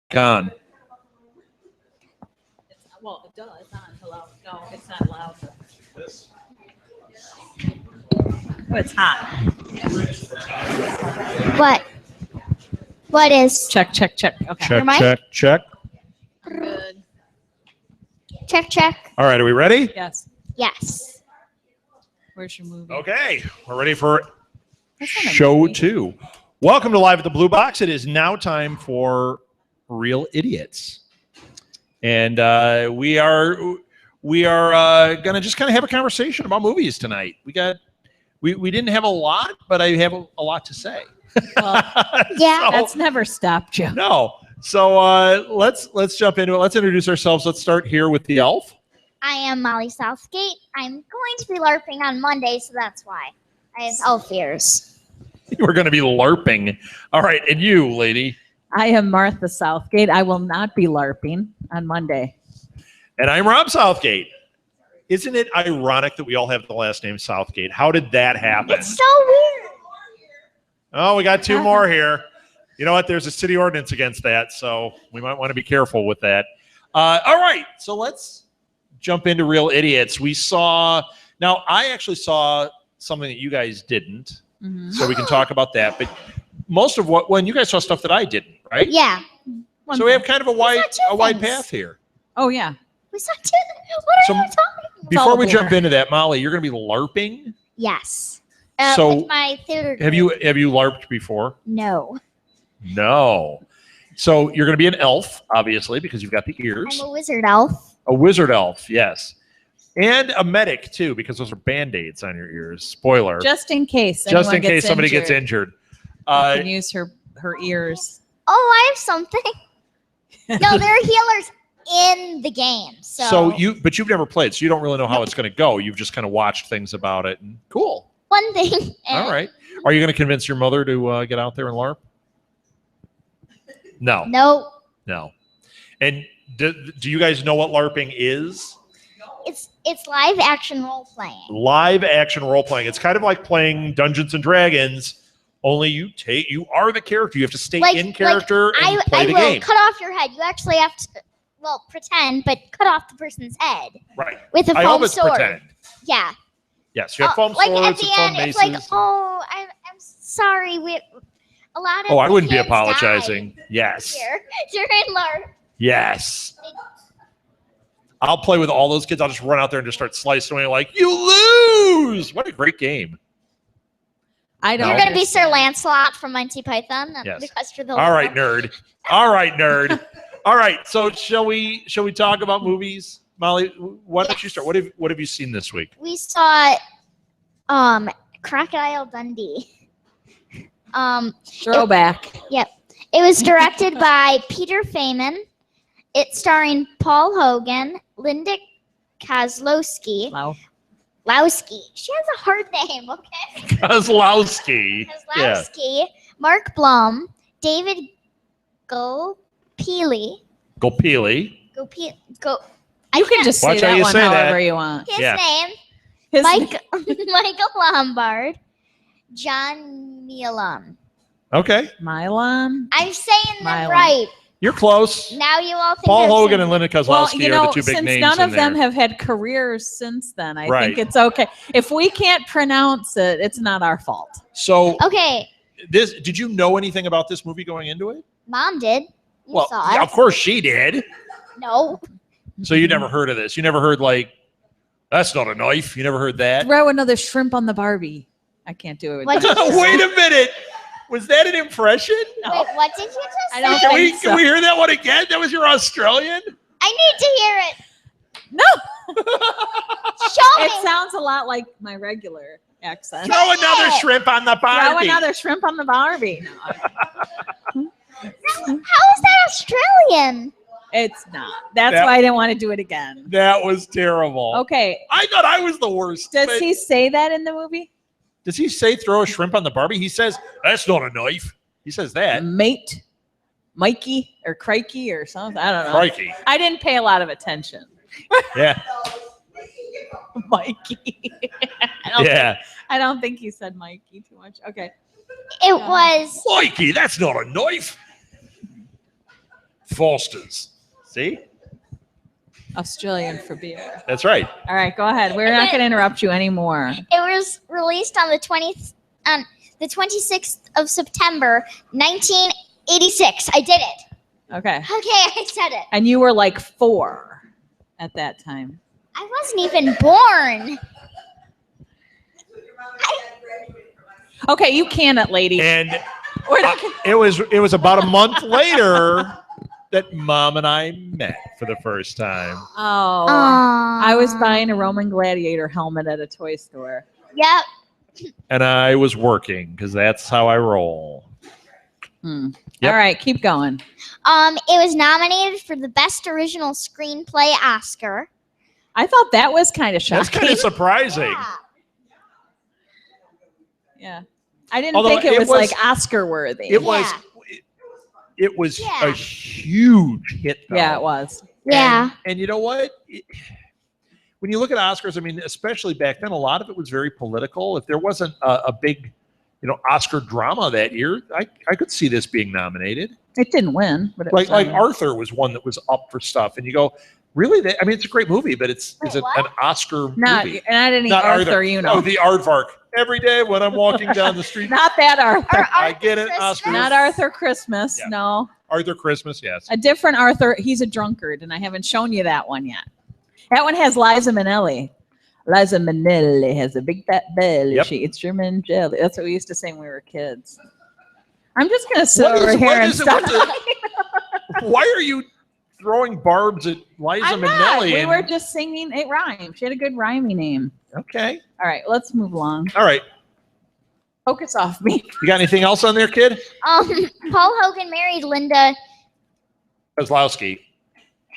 Gone. Well, it does. It's not allowed. No, it's not allowed. Oh, it's hot. What? What is? Check. Okay. Check, Your mic? check. Good. Check. All right, are we ready? Yes. Yes. Where's your movie? Okay, we're ready for That's not a show movie. 2. Welcome to Live at the Blue Box. It is now time for Real Idiots. And we are going to just kind of have a conversation about movies tonight. We didn't have a lot, but I have a lot to say. Well, Yeah. that's never stopped you. No. So let's jump into it. Let's introduce ourselves. Let's start here with the elf. I am Molly Southgate. I'm going to be LARPing on Monday, so that's why. I have elf ears. We're going to be LARPing. All right, and you, lady. I am Martha Southgate. I will not be LARPing on Monday. And I'm Rob Southgate. Isn't it ironic that we all have the last name Southgate? How did that happen? It's so weird. Oh, we got 2 more here. You know what? There's a city ordinance against that, so we might want to be careful with that. All right, so let's jump into Real Idiots. Now I actually saw something that you guys didn't, so we can talk about that. But most of when you guys saw stuff that I didn't, right? Yeah. So we have kind of a wide things. path here. Oh yeah. We saw two. What are So you talking about? Before we all jump blur. into that, Molly, you're going to be LARPing. Yes. So, with my theater. Have you LARPed before? No. No. So you're going to be an elf, obviously, because you've got the ears. I'm a wizard elf. A wizard elf, yes. And a medic, too, because those are Band-Aids on your ears. Spoiler. Just in case. Just in anyone case somebody gets injured. You can use her ears. Oh, I have something. No, there are healers in the game. But you've never played, so you don't really know how it's going to go. You've just kind of watched things about it. And cool. One thing. All right. Are you going to convince your mother to get out there and LARP? No. No. And do you guys know what LARPing is? It's live action role playing. Live action role playing. It's kind of like playing Dungeons and Dragons, only you are the character. You have to stay in character and play the game. Cut off your head. You actually have to, pretend, but cut off the person's head. Right. With a I hope foam it's sword. pretend. Yeah. Yes, you have foam like swords at the and end, foam it's maces. like, oh, I'm sorry. A lot of I wouldn't be kids apologizing. died Yes. here during LARP. Yes. I'll play with all those kids. I'll just run out there and just start slicing away like, you lose. What a great game. I don't. You're going to be Sir Lancelot from Monty Python. Yes. Because you're the All right, nerd. All right. So shall we talk about movies? Molly, why don't you start? What have you seen this week? We saw Crocodile Dundee. Throwback. Yep. It was directed by Peter Feynman. It's starring Paul Hogan, Linda Kozlowski. Wow. Lowski. She has a hard name, okay? Kozlowski. Kozlowski, Mark Blum, David Gopili. Gopili. You can just say Watch how that you one say that. however you want. His Yeah. name, His Michael Lombard, John Milan. Okay. Milan. I'm saying them Milan. right. You're close. Now you all think Paul I've Hogan seen- and Linda Kozlowski Well, you are know, the two big since names none in of them there. have had careers since then, I Right. think it's okay. If we can't pronounce it, it's not our fault. So Okay, did you know anything about this movie going into it? Mom did. You Well, saw yeah, it. of course she did. No. So you never heard of this. You never heard that's not a knife. You never heard that. Throw another shrimp on the Barbie. I can't do it. What did you Wait a minute. Was that an impression? Wait, what did you just I say? don't Can think we hear that one again? That was your Australian? I need to hear it. No, Show it me. sounds a lot like my regular accent. Throw another shrimp on the Throw Barbie. another shrimp on the Barbie. No, How is that Australian? it's not. That's That- why I didn't want to do it again. That was terrible. Okay. I thought I was the worst. Does but- he say that in the movie? Does he say throw a shrimp on the Barbie? He says, that's not a knife. He says that. Mate, Mikey, or Crikey, or something. I don't know. Crikey. I didn't pay a lot of attention. Yeah. Mikey. I don't think he said Mikey too much. Okay. It was Mikey, that's not a knife. Foster's. See? Australian for beer. That's right. All right, go ahead. We're not going to interrupt you anymore. It was released on the 26th of September, 1986. I did it. Okay. Okay, I said it. And you were like 4 at that time. I wasn't even born. Okay, you can it, lady. And We're not gonna- it was about a month later that Mom and I met for the first time. Oh. I was buying a Roman Gladiator helmet at a toy store. Yep. And I was working because that's how I roll. Hmm. Yep. All right, keep going. It was nominated for the Best Original Screenplay Oscar. I thought that was kind of That's shocking. kind of surprising. Yeah. Yeah. I didn't Although think it it was was- like Oscar worthy. It was Yeah. a huge hit, though. Yeah, it was. Yeah. And you know what? When you look at Oscars, I mean, especially back then, a lot of it was very political. If there wasn't a big, Oscar drama that year, I could see this being nominated. It didn't win, but it Like was Arthur was one that was up for stuff, and you go, really? I mean, it's a great movie, but is Wait, it what? an Oscar not movie? any Not Arthur, Oh, the Aardvark. Every day when I'm walking down the street, Not that Arthur. I get it, Oscar. Not Arthur Christmas. Yeah. No. Arthur Christmas, yes. A different Arthur. He's a drunkard, and I haven't shown you that one yet. That one has Liza Minnelli. Liza Minnelli has a big fat belly. Yep. She eats German jelly. That's what we used to say when we were kids. I'm just gonna sit What over is- here what and is it stop. with Why are you throwing barbs at Liza I'm not. Minnelli? We and- were just singing. It rhymed. She had a good rhyming name. Okay. All right, let's move along. All right. Focus off me. You got anything else on there, kid? Paul Hogan married Linda. Kozlowski.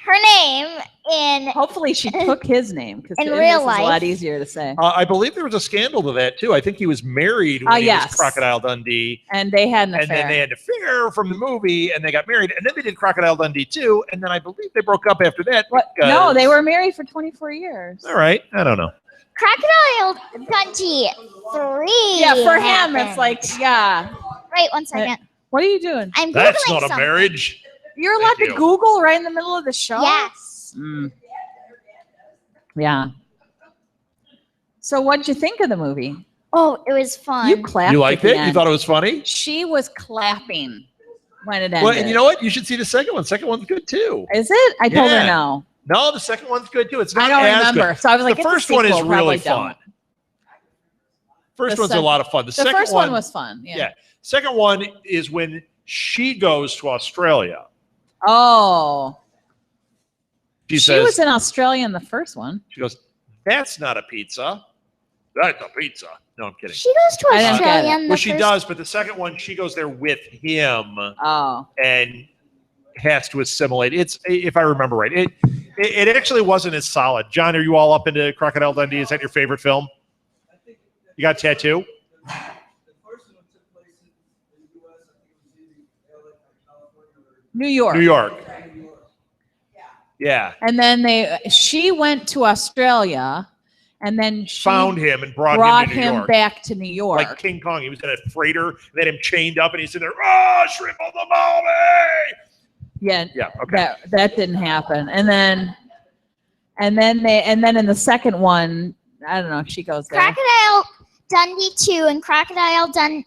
Her name in Hopefully, she took his name because In it real is a life. lot easier to say. I believe there was a scandal to that, too. I think he was married when he yes. was Crocodile Dundee. And they had an And affair. then they had an affair from the movie, and they got married. And then they did Crocodile Dundee, too. And then I believe they broke up after that. What? because- No, they were married for 24 years. All right. I don't know. Crocodile Dundee 3. Yeah, for him, happened. it's like, yeah. Wait 1 second. What are you doing? I'm Googling That's not a something. marriage. You're allowed Thank to you. Google right in the middle of the show? Yes. Mm. Yeah. So what'd you think of the movie? Oh, it was fun. You clapped. You at liked the it? You end. thought it was funny? She was clapping when it ended. Well, and you know what? You should see the second one. Second one's good, too. Is it? I told her Yeah. no. No, the second one's good, too. It's not I don't as remember. good. So I was like, The it's a first one is sequel, really probably don't. fun. First The one's a sec- lot of fun. The The second first one was fun. Yeah. Yeah. Second one is when she goes to Australia. Oh. She She says, was in Australia in the first one. she goes, that's not a pizza. That's a pizza. No, I'm kidding. She goes to I didn't get Australia it. in the Well, she first- does, but the second one, she goes there with him Oh. and has to assimilate. It's, if I remember right, it actually wasn't as solid. John, are you all up into Crocodile Dundee? Is that your favorite film? You got a tattoo? The first one took place in the U.S. I think it was either LA, California, or New York. New York. New York. Yeah. And then she went to Australia and then she Found him and brought brought him to New him York. back to New York. Like King Kong. He was in a freighter, they had him chained up, and he's in there, oh, shrimp on the mommy! yeah. Yeah, okay. That didn't happen. And then in the second one, I don't know, she goes there. Crocodile Dundee 2 and Crocodile Dundee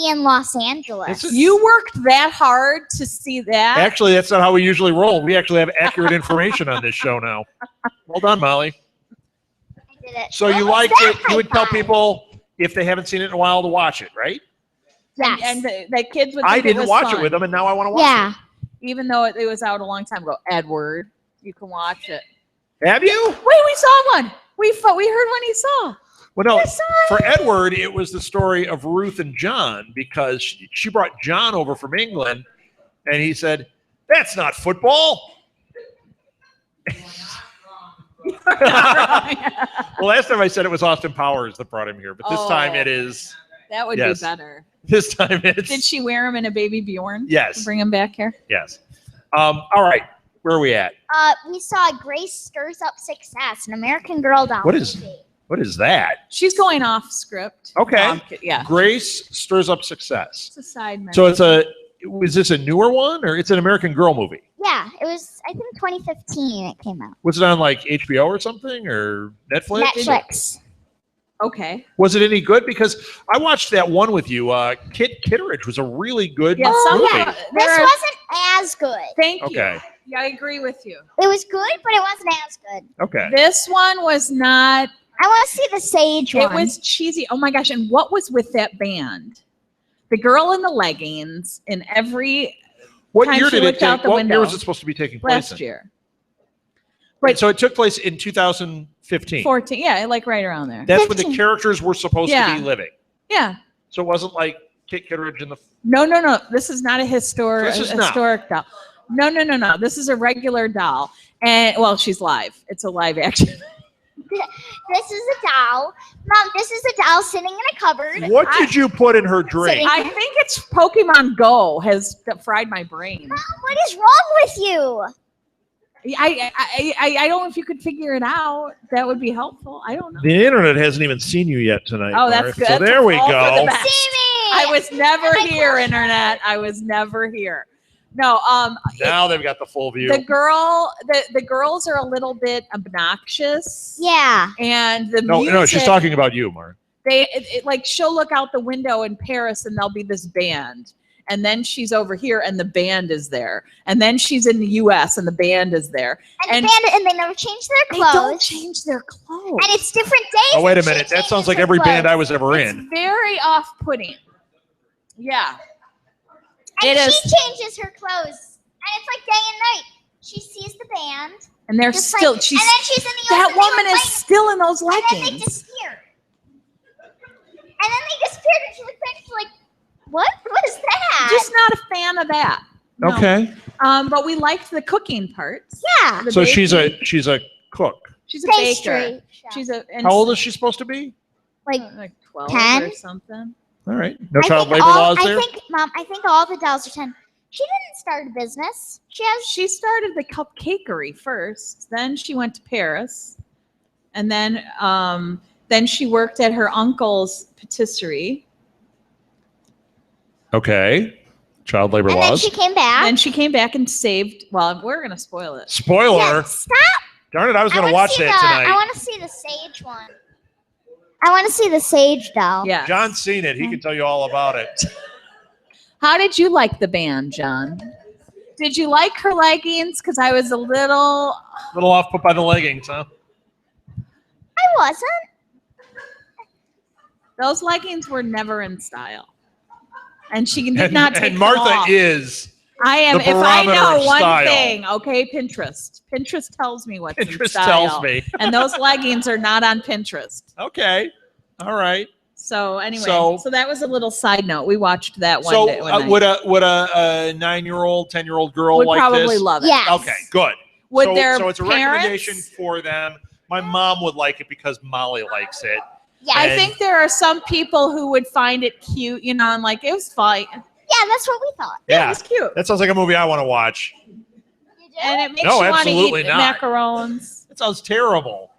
in Los Angeles. This is- You worked that hard to see that? Actually, that's not how we usually roll. We actually have accurate information on this show now. Well done, Molly. I did it. So you What was liked that it. You would tell high five? people, if they haven't seen it in a while, to watch it, right? Yes. And the kids would I think didn't was watch fun. it with them, and now I want to watch yeah. Even though it was out a long time ago. Edward, you can watch it. it. Have you? Wait, we saw one. We heard one he saw. Well, no. I saw For it. Edward, it was the story of Ruth and John, because she brought John over from England, and he said, that's not football. Well, last time I said it was Austin Powers that brought him here, but this time Oh. it is. That would Yes. be better. This time it's. Did she wear him in a baby Bjorn? Yes. To bring him back here? Yes. All right. Where are we at? We saw Grace Stirs Up Success, an American Girl doll. What is- movie. What is that? She's going off script. Okay. Yeah. Grace stirs up success. It's a side mention. So Was this a newer one, or it's an American Girl movie? Yeah, it was. I think 2015 it came out. Was it on like HBO or something, or Netflix? Netflix. Okay. Was it any good? Because I watched that one with you. Kit Kitteridge was a really good Yeah, movie. some This there are- wasn't as good. Thank you. Okay. Yeah, I agree with you. It was good, but it wasn't as good. Okay. This one was not. I want to see the Sage It one. was cheesy. Oh my gosh! And what was with that band? The girl in the leggings in every What time year she did it looked out take? the What window. year was it supposed to be taking place last in? year. Right. So it took place in 2015. 14. Yeah, like right around there. That's when the 15. characters were supposed to Yeah. be living. Yeah. So it wasn't like Kit Kitteridge in the. No. This is not a historic This is not. historic doll. No. This is a regular doll. And well, she's live. It's a live action. This is a doll. Mom, this is a doll sitting in a cupboard. What did you put in her drink? I think it's Pokemon Go has fried my brain. Mom, what is wrong with you? I don't know if you could figure it out. That would be helpful. I don't know. The internet hasn't even seen you yet tonight. Oh, that's Mark. good. So there we All for the go. best. See me. I was never Am I here, close? internet. I was never here. No, Now they've got the full view. the girls are a little bit obnoxious. Yeah. And the No, music, no, she's talking about you, Mark. like she'll look out the window in Paris and there'll be this band. And then she's over here and the band is there. And then she's in the US and the band is there. And they never change their They clothes. don't change their clothes. And it's different days. Oh, wait a and she minute. That changes sounds like her every band I clothes. was ever It's in. very off-putting. Yeah. And It is. she changes her clothes. And it's like day and night. She sees the band. And they're just still, like, she's, and then she's in the that open, they woman were is playing- still in those And then they leggings. disappeared. And then they disappeared, and she looked back and she's like, what was that? Just not a fan of that. No. Okay. But we liked the cooking parts. yeah. The So she's baking. a cook. She's a baker. Pastry. She's a and How old is she supposed to be? Like, 12 10? or something. All right. No I child think labor all- laws there? I think all the dolls are 10. She didn't start a business. She started the cupcakery first. Then she went to Paris, and then she worked at her uncle's patisserie. Okay. Child labor And then laws. she came back. Then she came back and saved. Well, we're gonna spoil it. Spoiler. Yeah, stop. Darn it, I was going to wanna watch see that I tonight. want to see the Sage one. I want to see the Sage doll. Yeah. John's seen it. He can tell you all about it. How did you like the band, John? Did you like her leggings? Because I was a little. A little off put by the leggings, huh? I wasn't. Those leggings were never in style, and she did not take And Martha them off. is. I am. the If I barometer know of one style. thing, okay, Pinterest. Pinterest tells me what's in Pinterest style. tells me. And those leggings are not on Pinterest. Okay. All right. So anyway, So- so that was a little side note. We watched that one So day. One night. would a 9-year-old, 10-year-old girl Would like probably this? love it. Yes. Okay, good. Would so, their so it's a recommendation parents? for them. My mom would like it because Molly likes it. Yeah. I and- think there are some people who would find it cute, you know, and like it was fine. Yeah, that's what we thought. Yeah, it Yeah. was cute. That sounds like a movie I want to watch. You did? And it makes No, you want to absolutely eat not. macarons. That sounds terrible.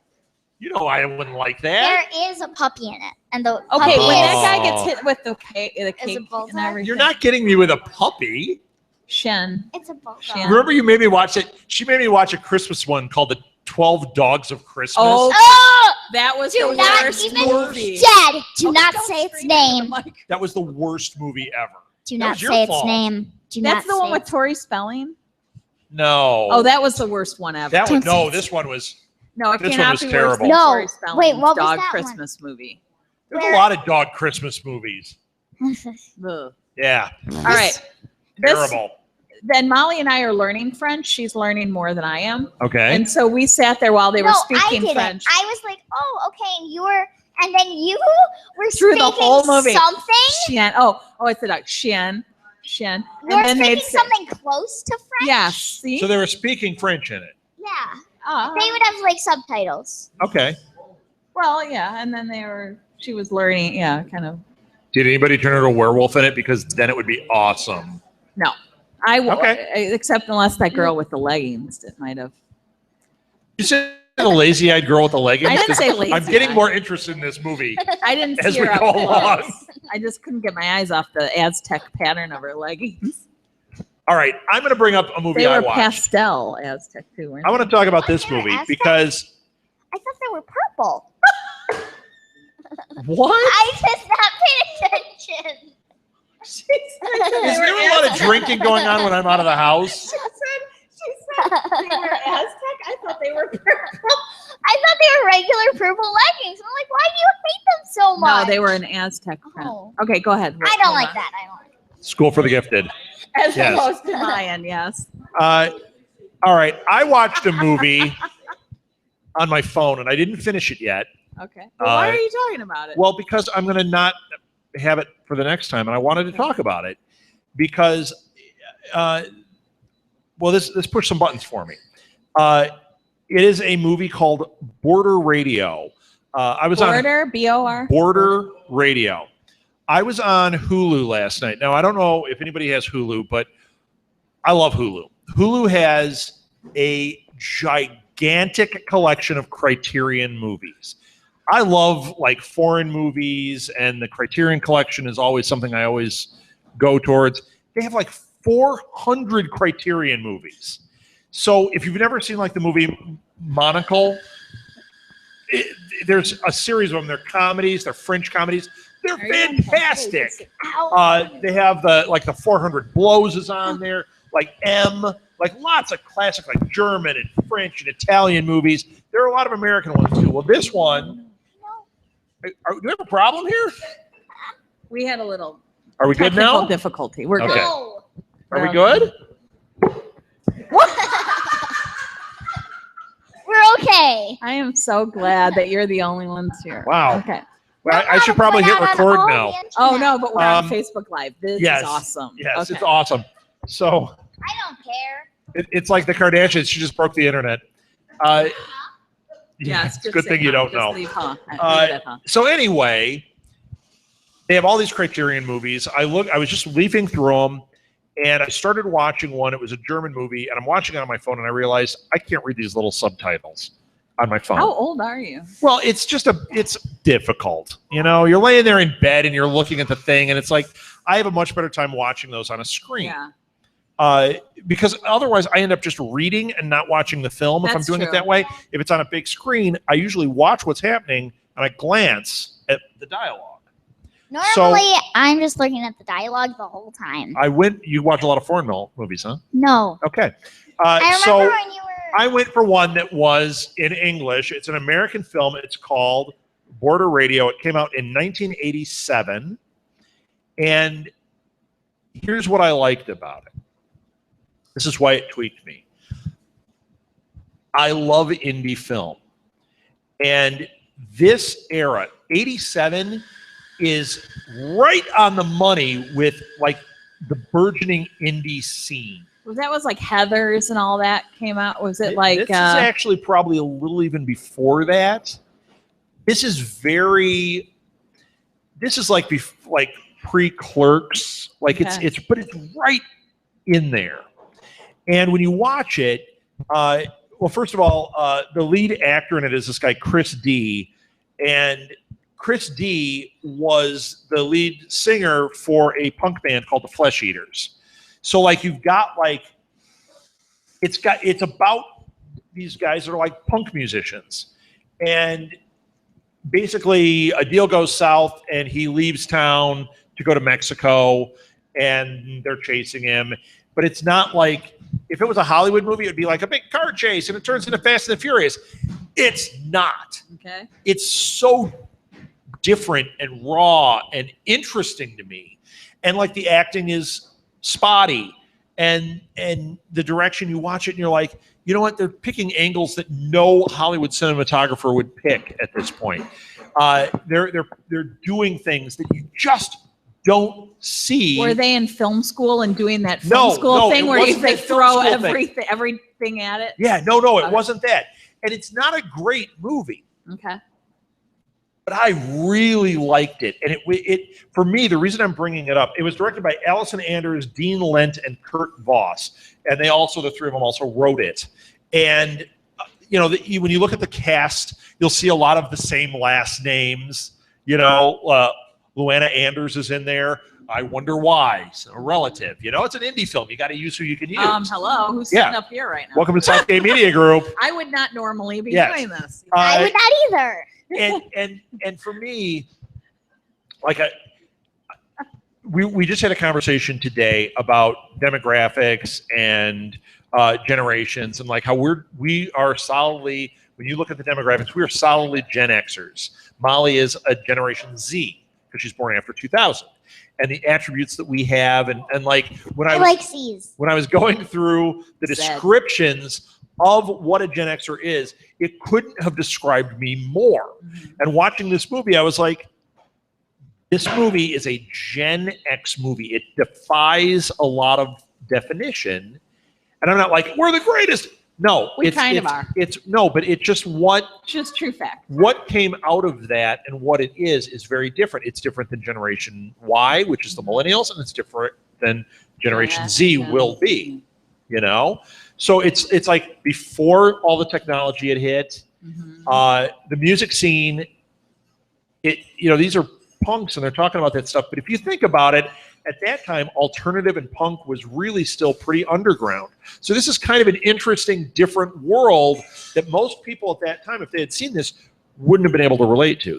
You know I wouldn't like that. There is a puppy in it, and the Okay, puppy when Oh. that guy gets hit with the cake a and bulldog? everything. You're not getting me with a puppy. Shen. it's a bulldog. Yeah. Remember you made me watch it? She made me watch a Christmas one called The 12 Dogs of Christmas. Oh, Oh, that was do the not worst even movie. Dad, do Okay, not don't say its scream into the name. mic. That was the worst movie ever. Do That not was your say its fault. name. Do That's not the one say with its- Tori Spelling. No. Oh, that was the worst one ever. that one. Don't say No, it. this one was. No, it this one cannot was be terrible. worse than No, Tori Spelling's wait, what was Dog that one? Christmas movie. There's Where- a lot of dog Christmas movies. Ugh. Yeah. All right. This- Terrible. Then Molly and I are learning French. She's learning more than I am. Okay. And so we sat there while they were No, I speaking didn't. French. I was like, oh, okay, and you were, and then you were Through the speaking whole movie. something. Chien. Oh, it's a dog. Chien. Chien. You were then speaking they'd say- something close to French. Yes. See? So they were speaking French in it. Yeah. Oh, They would have like subtitles. Okay. well, yeah. And then she was learning, yeah, kind of. Did anybody turn into a werewolf in it? Because then it would be awesome. No. Except unless that girl with the leggings, it might have. You said the lazy-eyed girl with the leggings? I didn't say lazy. I'm getting more interest in this movie I didn't as see we her up go close. along. I just couldn't get my eyes off the Aztec pattern of her leggings. All right, I'm going to bring up a movie They I were watched. pastel Aztec too, weren't I want to talk about this They were movie Aztec? because I thought they were purple. what? I just not paid attention. Is there a lot of drinking going on when I'm out of the house? She said they were Aztec. I thought they were purple. I thought they were regular purple leggings. I'm like, why do you hate them so much? No, they were an Aztec print. Oh. Okay, go ahead. I don't like that. I don't like that. School for the Gifted. As Yes. opposed to Mayan, yes. All right, I watched a movie on my phone and I didn't finish it yet. Okay. Well, why Uh, are you talking about it? Well, because I'm going to not have it for the next time, and I wanted to talk about it because, this pushed some buttons for me. It is a movie called Border Radio. I was Border, B-O-R. on Border Radio. I was on Hulu last night. Now, I don't know if anybody has Hulu, but I love Hulu. Hulu has a gigantic collection of Criterion movies. I love like foreign movies, and the Criterion collection is always something I always go towards. They have like 400 Criterion movies. So if you've never seen like the movie Monocle, there's a series of them. They're comedies. They're French comedies. They're Are you on fantastic. Ow. They have the 400 Blows is on there, like M, like lots of classic like German and French and Italian movies. There are a lot of American ones too. Well, this one, do we have a problem here? We had a little Are we good technical now? difficulty. We're Okay. good. No. Are we good? We're okay. I am so glad that you're the only ones here. Wow. Okay. Well, I should probably hit record now. Oh no, but we're on Um, Facebook Live. This yes. is awesome. Yes, Okay. it's awesome. So I don't care. it's like the Kardashians. She just broke the internet. Yes, it's a just good say thing you huh. don't Just know. leave, huh? Uh, Leave it, huh? So anyway, they have all these Criterion movies. I was just leafing through them, and I started watching one. It was a German movie, and I'm watching it on my phone, and I realized I can't read these little subtitles on my phone. How old are you? Well, it's difficult. You know, you're laying there in bed and you're looking at the thing, and it's like I have a much better time watching those on a screen. Yeah. Because otherwise I end up just reading and not watching the film if I'm That's doing it true. that way. If it's on a big screen, I usually watch what's happening and I glance at the dialogue. Normally, I'm just looking at the dialogue the whole time. You watch a lot of foreign movies, huh? No. Okay. I remember So when you were. I went for one that was in English. It's an American film. It's called Border Radio. It came out in 1987. And here's what I liked about it. This is why it tweaked me. I love indie film. And this era, 87, is right on the money with like the burgeoning indie scene. That was like Heathers and all that came out. Was it like This is actually probably a little even before that. This is like pre-Clerks. Like Okay. but it's right in there. And when you watch it, well, first of all, the lead actor in it is this guy Chris D, and Chris D was the lead singer for a punk band called the Flesh Eaters. So like you've got like it's about these guys that are like punk musicians, and basically a deal goes south and he leaves town to go to Mexico and they're chasing him. But it's not like if it was a Hollywood movie, it would be like a big car chase and it turns into Fast and the Furious. It's not. okay? It's so different and raw and interesting to me. And like the acting is spotty, and the direction you watch it and you're like, you know what? They're picking angles that no Hollywood cinematographer would pick at this point. They're doing things that you just don't see. Were they in film school and doing that film No, school no, thing it where wasn't they that film throw school thing. everything at it? Yeah, no, it Okay. wasn't that. And it's not a great movie, Okay. but I really liked it. And it for me, the reason I'm bringing it up, it was directed by Allison Anders, Dean Lent, and Kurt Voss. And they also, the three of them also wrote it. And, when you look at the cast, you'll see a lot of the same last names. Luana Anders is in there. I wonder why. So, a relative. You know, it's an indie film. You got to use who you can use. Hello, who's Yeah. sitting up here right now? Welcome to Southgate Media Group. I would not normally be Yes. doing this. I would not either. And for me, like we just had a conversation today about demographics and generations, and like how we are solidly, when you look at the demographics, we are solidly Gen Xers. Molly is a Generation Z because she's born after 2000, and the attributes that we have, and like when I like C's. when I was going through the Zed. descriptions of what a Gen Xer is, it couldn't have described me more. And watching this movie, I was like, this movie is a Gen X movie. It defies a lot of definition. And I'm not like, we're the greatest. No, We kind of are. But it's just Just true fact. what came out of that and what it is very different. It's different than Generation Y, which is the millennials, and it's different than Generation Z will be, you know? So it's like before all the technology had hit, the music scene, these are punks and they're talking about that stuff. But if you think about it, at that time, alternative and punk was really still pretty underground. So this is kind of an interesting, different world that most people at that time, if they had seen this, wouldn't have been able to relate to.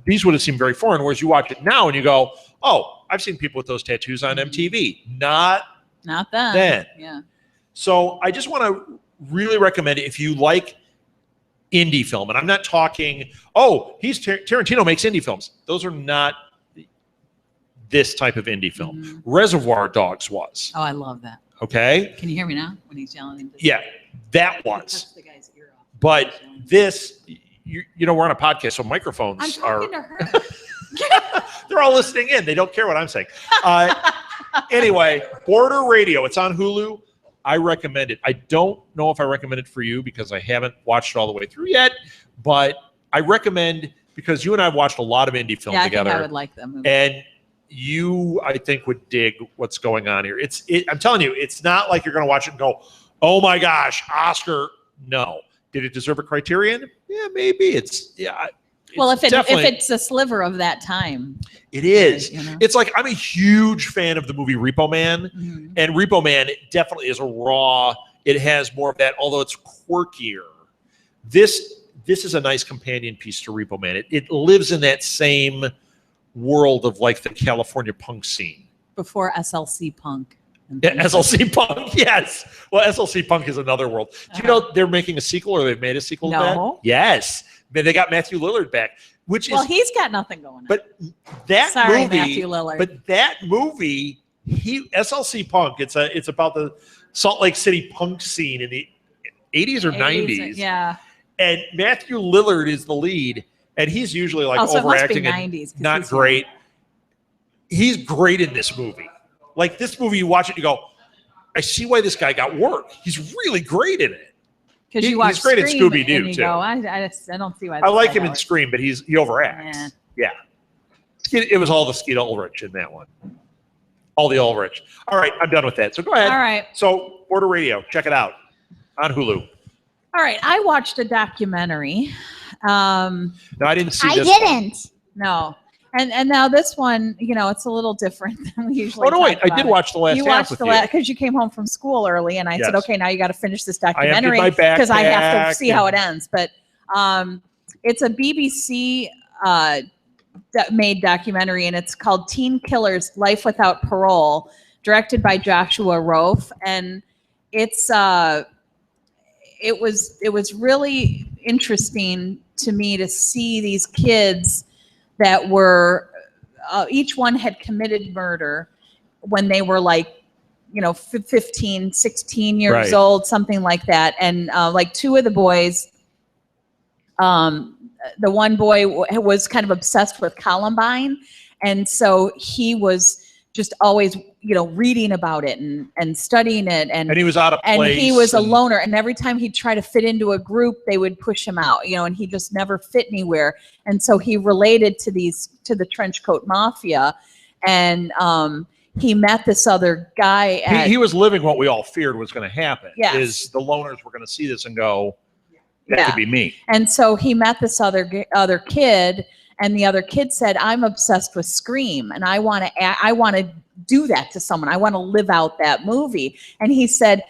These would have seemed very foreign, whereas you watch it now and you go, oh, I've seen people with those tattoos on MTV. Not then. Yeah. So I just want to really recommend it if you like indie film. And I'm not talking, Tarantino makes indie films. Those are not this type of indie film. Reservoir Dogs was. Oh, I love that. Okay? Can you hear me now when he's yelling? Yeah, that was. Touch the guy's ear off. But this, we're on a podcast, so microphones I'm are. talking to her. They're all listening in. They don't care what I'm saying. Anyway, Border Radio. It's on Hulu. I recommend it. I don't know if I recommend it for you because I haven't watched it all the way through yet, but I recommend because you and I have watched a lot of indie film together. I think I would like that movie. And you, I think, would dig what's going on here. I'm telling you, it's not like you're going to watch it and go, oh my gosh, Oscar. No. Did it deserve a Criterion? Yeah, maybe. Well, if definitely- it's a sliver of that time, it is. you know? It's like I'm a huge fan of the movie Repo Man, Mhm. and Repo Man definitely is a raw. It has more of that, although it's quirkier. This is a nice companion piece to Repo Man. It lives in that same world of like the California punk scene. Before SLC Punk. Yeah, SLC Punk, yes. Well, SLC Punk is another world. Do you know they're making a sequel, or they've made a sequel to No. that? Yes. They got Matthew Lillard back, which Well, is. he's got nothing going on. But that Sorry, movie, Matthew Lillard. But that movie, SLC Punk. It's about the Salt Lake City punk scene in the 80s or 90s. Yeah. And Matthew Lillard is the lead, and he's usually like Also, it must be overacting and 90s. 'cause not he's great. He's great in this movie. Like this movie, you watch it, you go, I see why this guy got work. He's really great in it. Because He- you watch he's great in Scream Scooby-Doo, and you too. go, I don't see why. I this like guy him got in work. Scream, but he overacts. Yeah. It was all the Skeet Ulrich in that one. All the Ulrich. All right, I'm done with that. So go ahead. All right. So Border Radio, check it out on Hulu. All right. I watched a documentary. No, I didn't see I this. didn't. No. And now this one, it's a little different than we usually Oh, no, wait. talk I about did it. watch the last You half watched with the you. last because you came home from school early, and I said, Yes. okay, now you got to finish this I emptied documentary my because I have backpack to see how it and- ends. But it's a BBC made documentary, and it's called Teen Killers: Life Without Parole, directed by Joshua Rofe, and it's it was really interesting to me to see these kids that were each one had committed murder when they were like 15 16 years Right. old, something like that. And like two of the boys, the one boy was kind of obsessed with Columbine, and so he was just always reading about it and studying it, And he was out of and place. he was a and- loner, and every time he'd try to fit into a group, they would push him out, and he just never fit anywhere. And so he related to the trench coat mafia, and he met this other guy at, He was living what we all feared was going to happen. Yes. Is the loners were going to see this and go, that Yeah. could be me. and so he met this other kid, And the other kid said, I'm obsessed with Scream and I want to do that to someone. I want to live out that movie. And he said,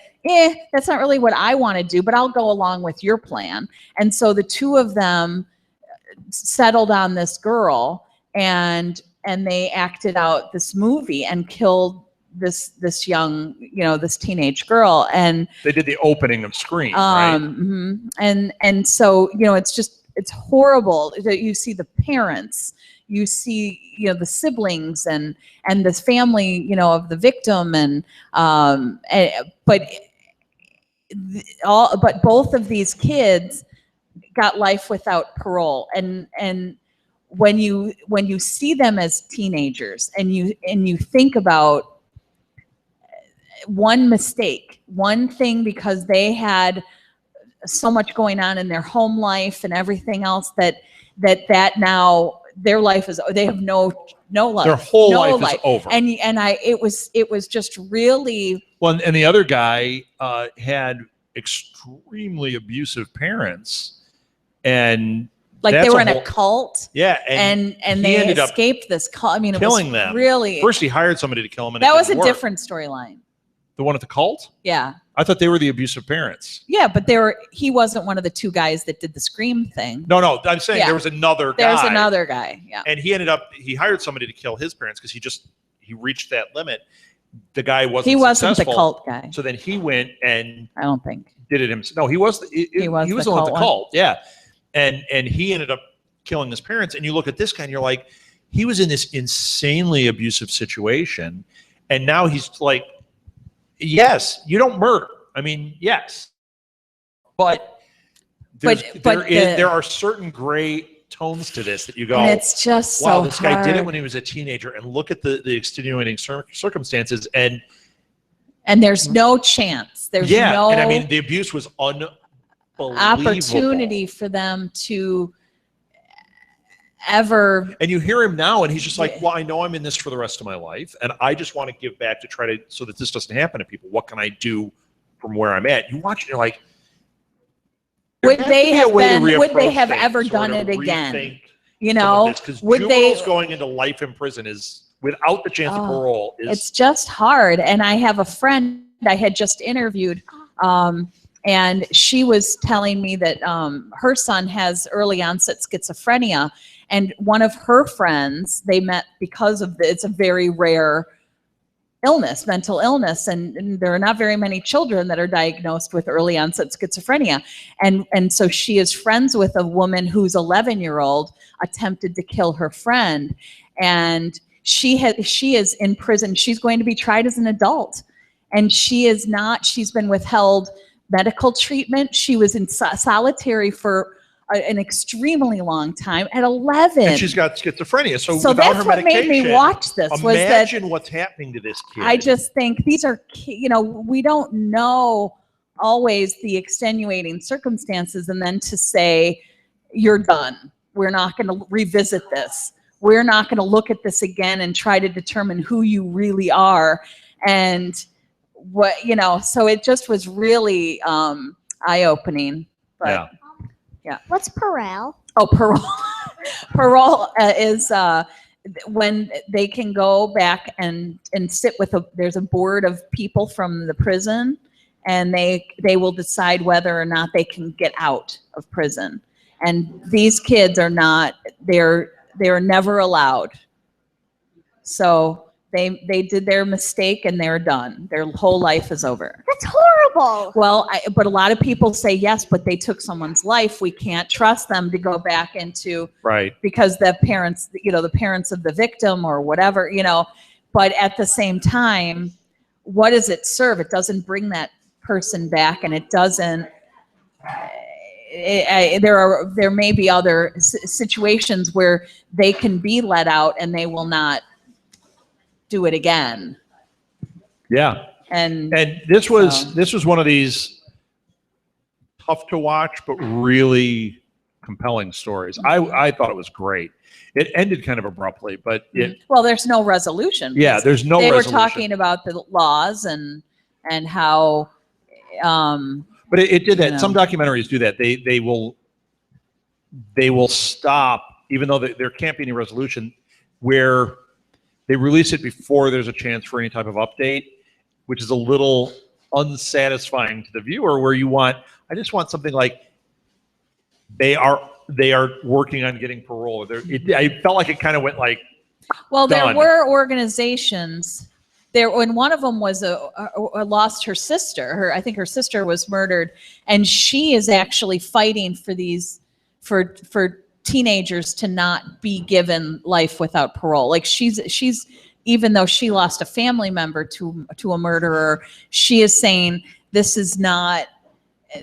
that's not really what I want to do, but I'll go along with your plan. And so the two of them settled on this girl, and they acted out this movie and killed this young, this teenage girl. And They did the opening of Scream, right? And so, it's horrible that you see the parents, you see, the siblings and the family, of the victim, but both of these kids got life without parole. And when you see them as teenagers and you think about one mistake, one thing, because they had so much going on in their home life and everything else, that now their life is, they have no life. Their whole life is over. And it was just really. Well, and the other guy had extremely abusive parents, and like that's they were in whole, a cult. Yeah, and they ended up escaped this cult. I mean, it killing was them. Really. First, he hired somebody to kill him, and that it was a didn't work. different storyline. The one at the cult? Yeah. I thought they were the abusive parents. Yeah, but he wasn't one of the two guys that did the Scream thing. No, I'm saying there was another guy. There's another guy, yeah. And he hired somebody to kill his parents because he reached that limit. The guy wasn't the successful. cult guy. So then he went and I don't think did it himself. No, he was the one at the cult. Yeah. And he ended up killing his parents. And you look at this guy and you're like, he was in this insanely abusive situation. And now he's like, yes, you don't murder. I mean, yes. But there are certain gray tones to this that you go, and it's just wow, so this guy did it hard. when he was a teenager, and look at the extenuating circumstances. And there's no chance. There's no and I mean, the abuse was unbelievable. Opportunity for them to ever. And you hear him now, and he's just like, well, I know I'm in this for the rest of my life, and I just want to give back to try to, so that this doesn't happen to people. What can I do from where I'm at? You watch it, you're like, would they have ever done it again? Would they? Going into life in prison is without the chance of parole. It's just hard. And I have a friend I had just interviewed, and she was telling me that her son has early onset schizophrenia, and one of her friends, they met because of it's a very rare illness, mental illness, and there are not very many children that are diagnosed with early onset schizophrenia. And so she is friends with a woman whose 11-year-old attempted to kill her friend, and she is in prison. She's going to be tried as an adult, and she's been withheld medical treatment. She was in solitary for an extremely long time at 11. And she's got schizophrenia. So without that's her what made me watch this. Imagine what's happening to this kid. I just think these are, we don't know always the extenuating circumstances, and then to say, you're done. We're not going to revisit this. We're not going to look at this again and try to determine who you really are. And what, so it just was really eye-opening. But yeah. Yeah. What's parole? Oh, parole. Parole is when they can go back and sit with there's a board of people from the prison, and they will decide whether or not they can get out of prison. And these kids are not, they're never allowed. So they did their mistake and they're done. Their whole life is over. That's horrible. Well, but a lot of people say, yes, but they took someone's life. We can't trust them to go back into, right, because the parents, the parents of the victim or whatever, but at the same time, what does it serve? It doesn't bring that person back, and it doesn't, there may be other situations where they can be let out and they will not do it again. Yeah. And this was one of these tough to watch but really compelling stories. I thought it was great. It ended kind of abruptly, but well, there's no resolution. Yeah, there's no they resolution. Were talking about the laws and how but it did that. Some documentaries do that. They will stop even though there can't be any resolution, where they release it before there's a chance for any type of update, which is a little unsatisfying to the viewer, where I just want something like they are working on getting parole. I felt like it kind of went like, Well, done. there were organizations there when one of them was lost her sister. I think her sister was murdered, and she is actually fighting for for teenagers to not be given life without parole. Like she's even though she lost a family member to a murderer, she is saying this is not.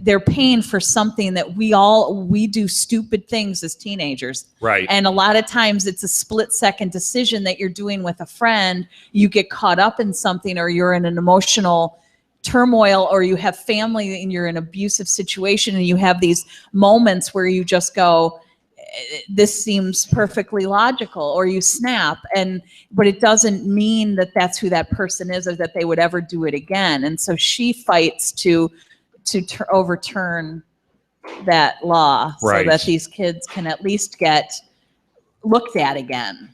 They're paying for something that we do stupid things as teenagers. right. And a lot of times it's a split-second decision that you're doing with a friend. You get caught up in something, or you're in an emotional turmoil, or you have family and you're in an abusive situation, and you have these moments where you just go, this seems perfectly logical, or you snap, but it doesn't mean that that's who that person is, or that they would ever do it again. And so she fights to overturn that law, Right. so that these kids can at least get looked at again.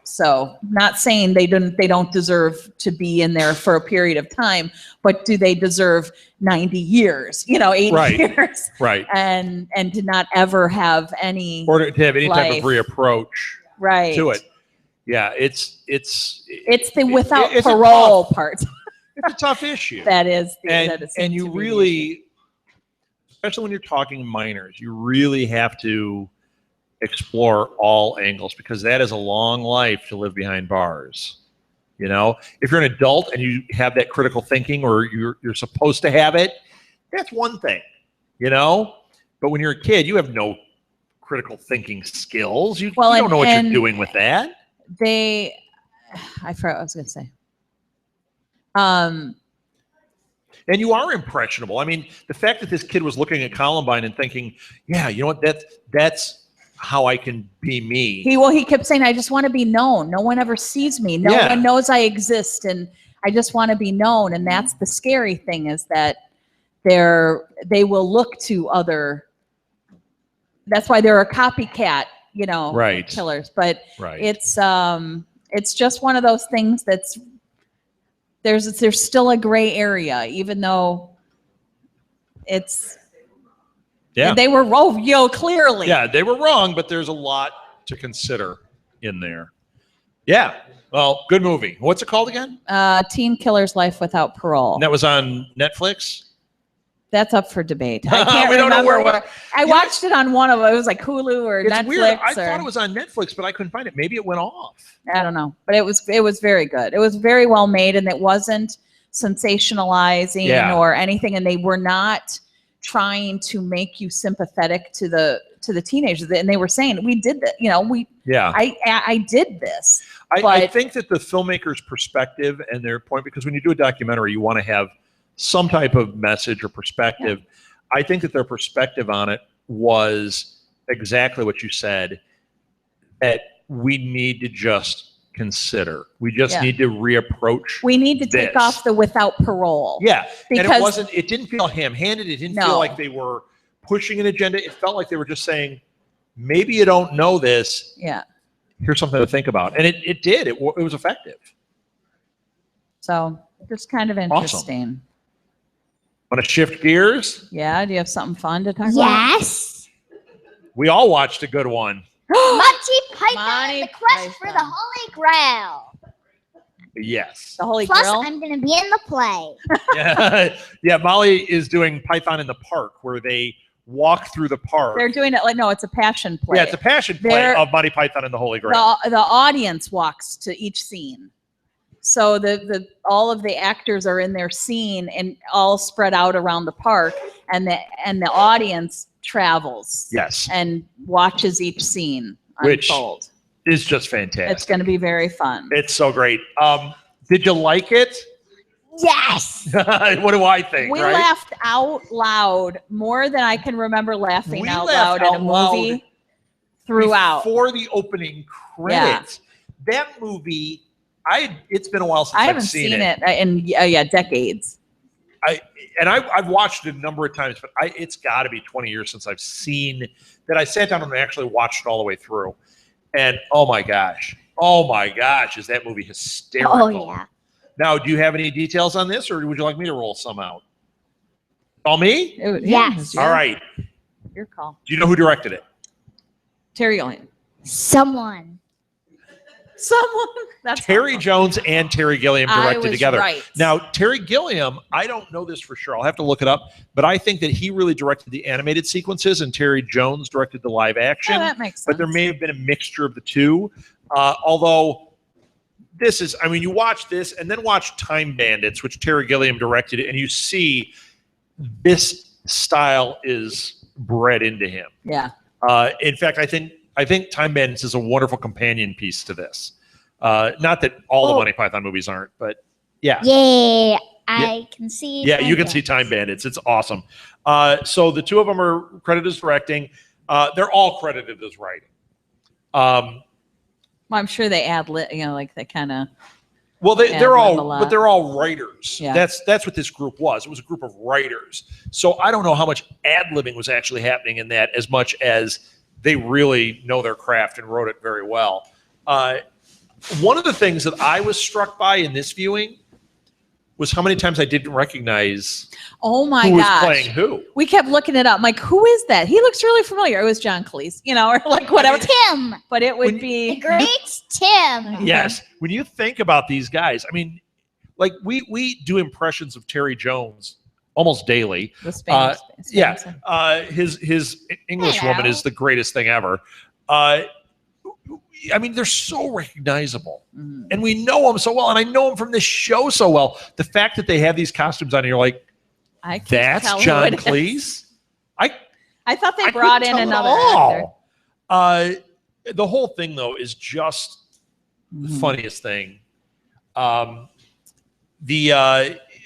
So, not saying they don't deserve to be in there for a period of time, but do they deserve 90 years, 80 Right. years, Right. and to not ever have any Or to have any type of life. reapproach right to it. Yeah, it's the without it's a parole tough- part it's a tough issue. that is and you really, especially when you're talking minors, you really have to explore all angles, because that is a long life to live behind bars. If you're an adult and you have that critical thinking, or you're supposed to have it, that's one thing. But when you're a kid, you have no critical thinking skills. You don't know what you're doing with that. I forgot what I was going to say. And you are impressionable. I mean, the fact that this kid was looking at Columbine and thinking, yeah, you know what, that's how I can be me. He kept saying, I just want to be known. No one ever sees me. No Yeah. one knows I exist, and I just want to be known. And that's the scary thing, is that they will look to other. That's why they're a copycat, Right. killers. But Right. it's just one of those things that's there's still a gray area, even though it's they were clearly. Yeah, they were wrong, but there's a lot to consider in there. Yeah. Well, good movie. What's it called again? Teen Killer's Life Without Parole. And that was on Netflix? That's up for debate. I can't We don't know remember where- I watched it on one of them. It was like Hulu or It's Netflix. weird. I or, thought it was on Netflix, but I couldn't find it. Maybe it went off. I don't know, but it was very good. It was very well made, and it wasn't sensationalizing Yeah. or anything. And they were not trying to make you sympathetic to the teenagers. And they were saying, "We did that. Yeah. I did this." I But- think that the filmmaker's perspective and their point, because when you do a documentary, you want to have some type of message or perspective. I think that their perspective on it was exactly what you said, that we need to just consider. We just Yeah. need to reapproach. We need to take this. off the without parole. Yeah. And Because it didn't feel ham-handed. It didn't No. feel like they were pushing an agenda. It felt like they were just saying, maybe you don't know this. yeah. Here's something to think about. And it did. It was effective. So just kind of interesting. Want to shift gears? Yeah. Do you have something fun to talk about? Yes. We all watched a good one. Monty Python Monty and the Quest for the Python. Holy Grail. Yes. The Holy Plus, Grail. I'm going to be in the play. Yeah. Yeah. Molly is doing Python in the Park, where they walk through the park. They're doing it like, no, it's a passion play. Yeah, it's a passion play They're- of Monty Python and the Holy Grail. the audience walks to each scene. So the all of the actors are in their scene and all spread out around the park, and the audience travels Yes. and watches each scene Which- unfold. It's just It's fantastic. going to be very fun. It's so great. Did you like it? Yes. What do I think? We right? laughed out loud more than I can remember laughing We out laughed loud in out a loud movie throughout. Before the opening credits. That movie, it's been a while since I I've haven't seen seen it in decades. I've watched it a number of times, but it's got to be 20 years since I've seen that. I sat down and actually watched it all the way through. And oh my gosh, is that movie hysterical? Oh yeah. Now, do you have any details on this, or would you like me to roll some out? All me? Yes. All right. Your call. Do you know who directed it? Terry Gilliam. Someone. Someone. That's Terry awesome. Jones and Terry Gilliam I directed was together. right. Now, Terry Gilliam, I don't know this for sure. I'll have to look it up. But I think that he really directed the animated sequences, and Terry Jones directed the live action. Yeah, that makes sense. But there may have been a mixture of the two. Although this is, I mean, you watch this and then watch Time Bandits, which Terry Gilliam directed, and you see this style is bred into him. Yeah. In fact, I think Time Bandits is a wonderful companion piece to this. Not that all the Monty Python movies aren't, but yeah. Yeah, I can see. Yeah, you can see Time Bandits. It's awesome. So the two of them are credited as directing. They're all credited as writing. Well, I'm sure they like they kind of. Well, ad-lib they're a all, lot. but they're all writers. Yeah. That's what this group was. It was a group of writers. So I don't know how much ad-libbing was actually happening in that, as much as they really know their craft and wrote it very well. One of the things that I was struck by in this viewing was how many times I didn't recognize Oh my who was gosh. playing who. We kept looking it up. I'm like, who is that? He looks really familiar. It was John Cleese, or like whatever. Tim. But it would When- The be. great Tim. Yes. When you think about these guys, I mean, like we do impressions of Terry Jones almost daily. The Spanish. Yeah. Spanish. His English woman Hello. is the greatest thing ever. I mean, they're so recognizable. Mhm. And we know them so well. And I know them from this show so well. The fact that they have these costumes on, and you're like, I can't that's tell who John it is. Cleese? I thought they I brought couldn't in tell at another actor. all. The whole thing, though, is just the Mhm. funniest thing.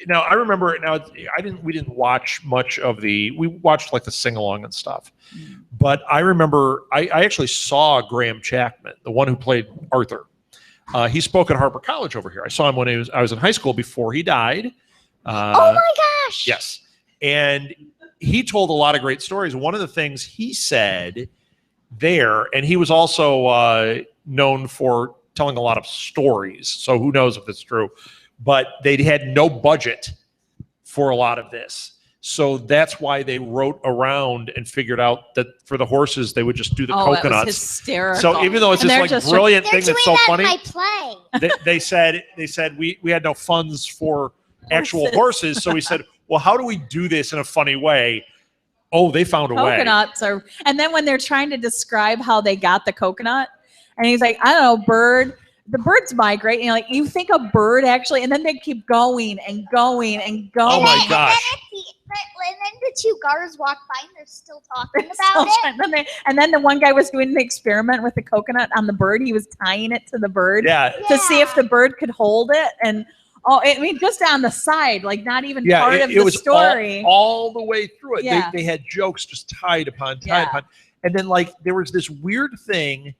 Now I remember. Now we didn't watch much of the. We watched like the sing along and stuff. Mhm. But I remember I actually saw Graham Chapman, the one who played Arthur. He spoke at Harper College over here. I saw him when I was in high school before he died. Oh my gosh. Yes. And he told a lot of great stories. One of the things he said there, and he was also known for telling a lot of stories. So who knows if it's true, but they had no budget for a lot of this. So that's why they wrote around and figured out that for the horses, they would just do the Oh, it was coconuts. hysterical. So even though it's And this they're like just- brilliant They're thing doing that's so that funny, in my play. they said we had no funds for actual horses. So we said, well, how do we do this in a funny way? Oh, they found a way. Coconuts are, and then when they're trying to describe how they got the coconut, and he's like, I don't know, the birds migrate. And like, you think a bird actually, and then they keep going and going and going. Oh my And gosh. then the two guards walk by and they're still talking They're still about it. trying- and then the one guy was doing the experiment with the coconut on the bird. He was tying it to the bird Yeah. to see if the bird could hold it. And I mean, just on the side, like not even Yeah, part it, of it the was story. all the way through it. Yeah. They had jokes just tied upon tied Yeah. upon, and then like there was this weird thing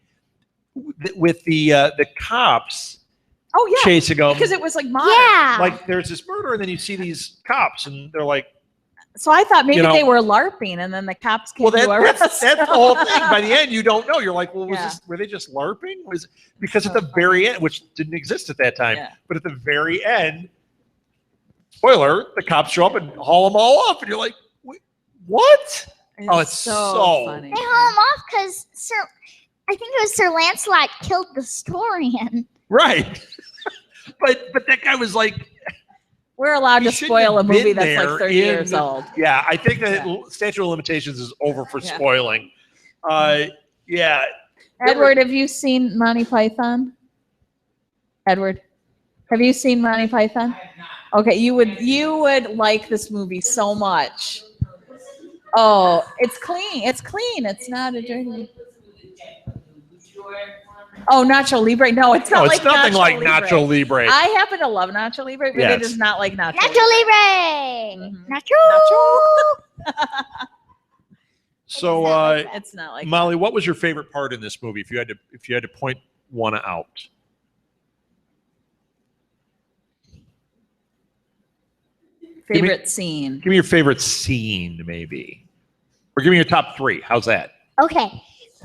with the cops Oh yeah, chasing them. because it was like modern. Yeah. Like there's this murder, and then you see these cops, and they're like, So I thought maybe You know- they were LARPing, and then the cops came "Well, to arrest that's the them. whole thing." By the end, you don't know. You're like, "Well, Yeah. were they just LARPing?" Was because at So the very end, which didn't exist at that time, Yeah. but at the very end, spoiler, the cops show up and haul them all off, and you're like, "Wait, what?" Oh, it's so funny. They haul him off because I think it was Sir Lancelot killed the Storian. Right. but that guy was like, We're allowed he to shouldn't spoil a have movie been that's there like 30 years old. yeah, I think that Yeah. statute of limitations is over for Yeah. spoiling. Yeah. Edward, have you seen Monty Python? Edward, have you seen Monty Python? Okay, you would like this movie so much. Oh, it's clean. It's clean. It's not a dirty. Oh, Nacho Libre. No, it's No, not it's like nothing Nacho like Libre. Nacho Libre. I happen to love Nacho Libre, but it Yes. is not like Nacho. Nacho Libre. Mhm. Nacho. So, It's not like Molly, what was your favorite part in this movie? If you had to point one out. favorite scene. Give me your favorite scene, maybe. Or give me your top three. How's that? Okay.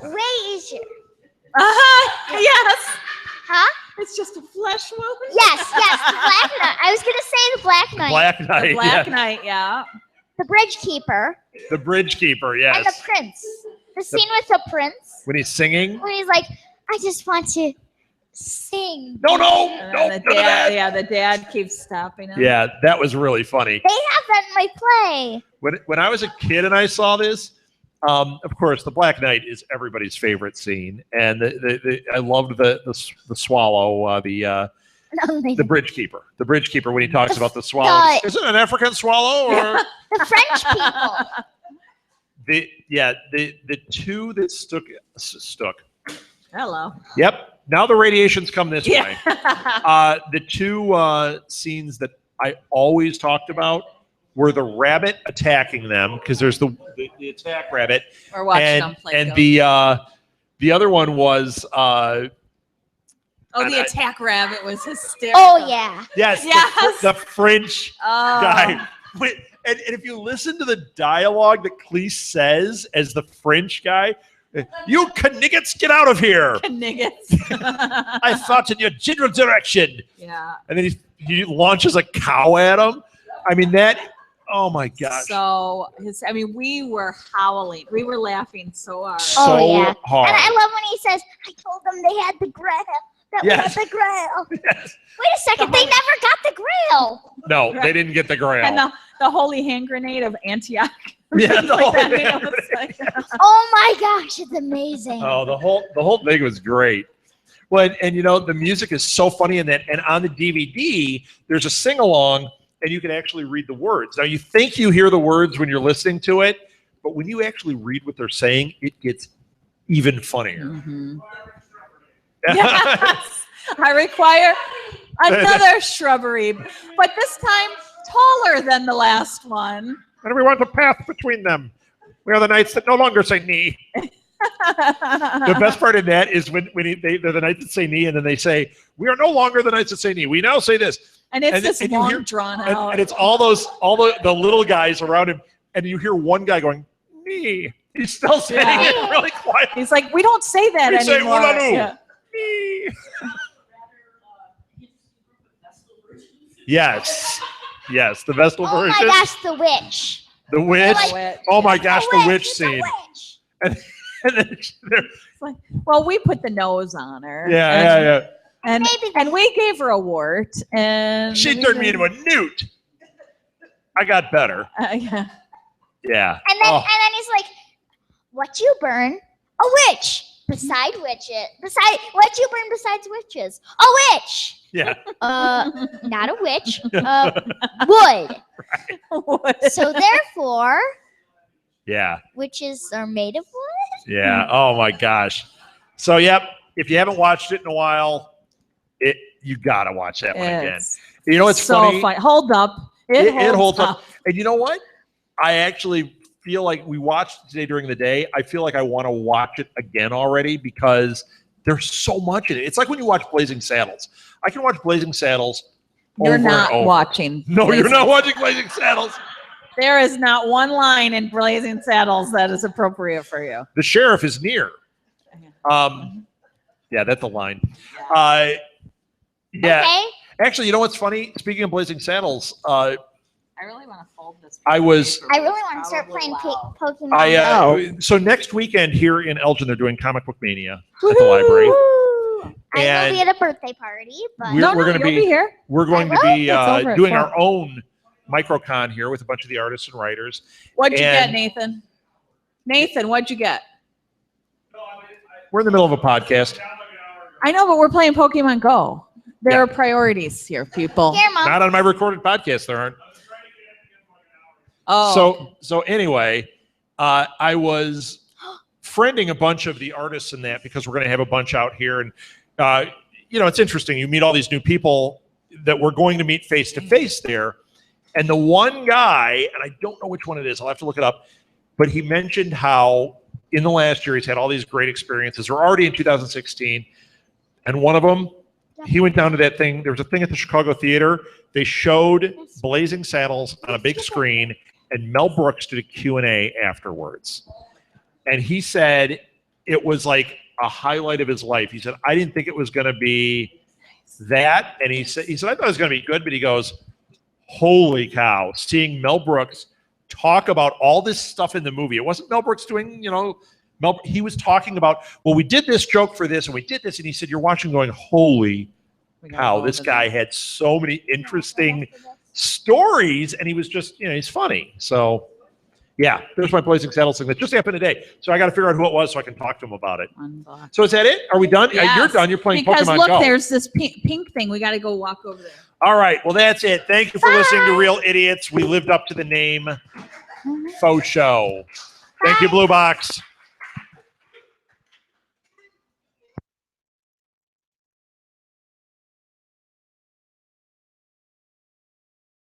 Ray is your Yes. Huh? It's just a flesh wound. Yes, the Black Knight. I was gonna say the Black Knight. Black The Knight. Black yeah. Knight, yeah. The Bridge Keeper. The Bridge Keeper, And the yes. Prince. The scene with the Prince When he's singing. when he's like, I just want to sing. No, And no, then none of that. the dad keeps stopping him. Yeah, that was really funny. They have that in my play. When I was a kid and I saw this, of course, the Black Knight is everybody's favorite scene, and I loved the swallow, the Bridge Keeper. The Bridge Keeper when he talks about the swallow. Is it an African swallow or The French people. the two that stuck. Hello. Yep. Now the radiations come this way. Yeah. The two scenes that I always talked about were the rabbit attacking them, because there's the attack rabbit, We're watching them play. and Go. the other one was the and I- attack rabbit was hysterical. Oh, yeah. yes, Yes. the French Oh. guy. And if you listen to the dialogue that Cleese says as the French guy, you Kniggets, get out of here. Niggets. I thought in your general direction. Yeah. And then he launches a cow at him. I mean, oh my gosh. So we were howling. We were laughing so hard. So yeah. hard. And I love when he says, I told them they had the grail. That Yes. we had the grail. Yes. Wait a second, they never got the grail. No, they didn't get the grail. And the holy hand grenade of Antioch. Yeah, the Like that, holy you know, hand it's like- Oh my gosh, it's amazing. Oh, the whole thing was great. Well, and the music is so funny in that. And on the DVD, there's a sing along, and you can actually read the words. Now, you think you hear the words when you're listening to it, but when you actually read what they're saying, it gets even funnier. Mhm. Yes. I require another shrubbery, but this time taller than the last one. And we want a path between them. We are the knights that no longer say knee. The best part of that is when they're the knights that say knee, and then they say, we are no longer the knights that say knee. We now say this. And it's this and you long, hear- drawn And, out. and it's all the little guys around him, and you hear one guy going, knee. He's still saying Yeah. it really quiet. He's like, we don't say that We say anymore. "Oolaloo." Yeah. Knee. Vestal versions. Yes, the Vestal Oh version. my gosh, the witch. The witch. Like- Oh my gosh, the witch it's scene. a witch. And then they're- Well, we put the nose on her. yeah. And, Maybe and we gave her a wart. And She we turned me did- into a newt. I got better. yeah. Yeah. And then Oh. and then he's like, what you burn? A witch. Beside witches. What you burn besides witches? A witch. Yeah. Not a witch. Wood. So therefore, Yeah. witches are made of wood. Yeah. Oh my gosh. So yep. If you haven't watched it in a while, you gotta watch that one again. It's You know what's so funny? funny. Hold up. It holds up. And you know what? I actually feel like we watched it today during the day. I feel like I want to watch it again already because there's so much in it. It's like when you watch Blazing Saddles. I can watch Blazing Saddles. You're over not and over. watching. No, you're Blazing- not watching Blazing Saddles. There is not one line in Blazing Saddles that is appropriate for you. The sheriff is near. Yeah, that's the line. Yeah. Okay. Actually, you know what's funny? Speaking of Blazing Saddles, I really want to fold this. I was- I really want to start playing Pokemon Go. so next weekend here in Elgin, they're doing Comic Book Mania at the library. Woo! I And will be at a birthday party, but We're- We're gonna going to be- be here. We're going to I be It's over at doing 4. our own microcon here with a bunch of the artists and writers. What'd you get, And- Nathan? Nathan, what'd you get? We're in the middle of a podcast. I know, but we're playing Pokemon Go. There are priorities here, people. here, Mom. Not on my recorded podcast, there aren't. Oh, So anyway, I was friending a bunch of the artists in that because we're going to have a bunch out here, and it's interesting. You meet all these new people that we're going to meet face to face there, and the one guy, and I don't know which one it is. I'll have to look it up, but he mentioned how in the last year he's had all these great experiences. We're already in 2016, and one of them, he went down to that thing. There was a thing at the Chicago Theater. They showed Blazing Saddles on a big screen, and Mel Brooks did a Q&A afterwards. And he said it was like a highlight of his life. He said, I didn't think it was going to be that. And he said, I thought it was going to be good, but he goes, holy cow, seeing Mel Brooks talk about all this stuff in the movie. It wasn't Mel Brooks doing, he was talking about, well, we did this joke for this and we did this. And he said, you're watching going, holy cow, this guy had so many interesting stories, and he was just, he's funny. So yeah, there's my Blazing Saddles thing that just happened today. So I got to figure out who it was so I can talk to him about it. Unbox. So is that it? Are we done? Yes. You're done. You're playing because Pokemon look, Go. there's this pink thing. We got to go walk over there. All right. Well, that's it. Thank you for listening to Real Idiots. We lived up to the name. Faux show. Thank you, Blue Box.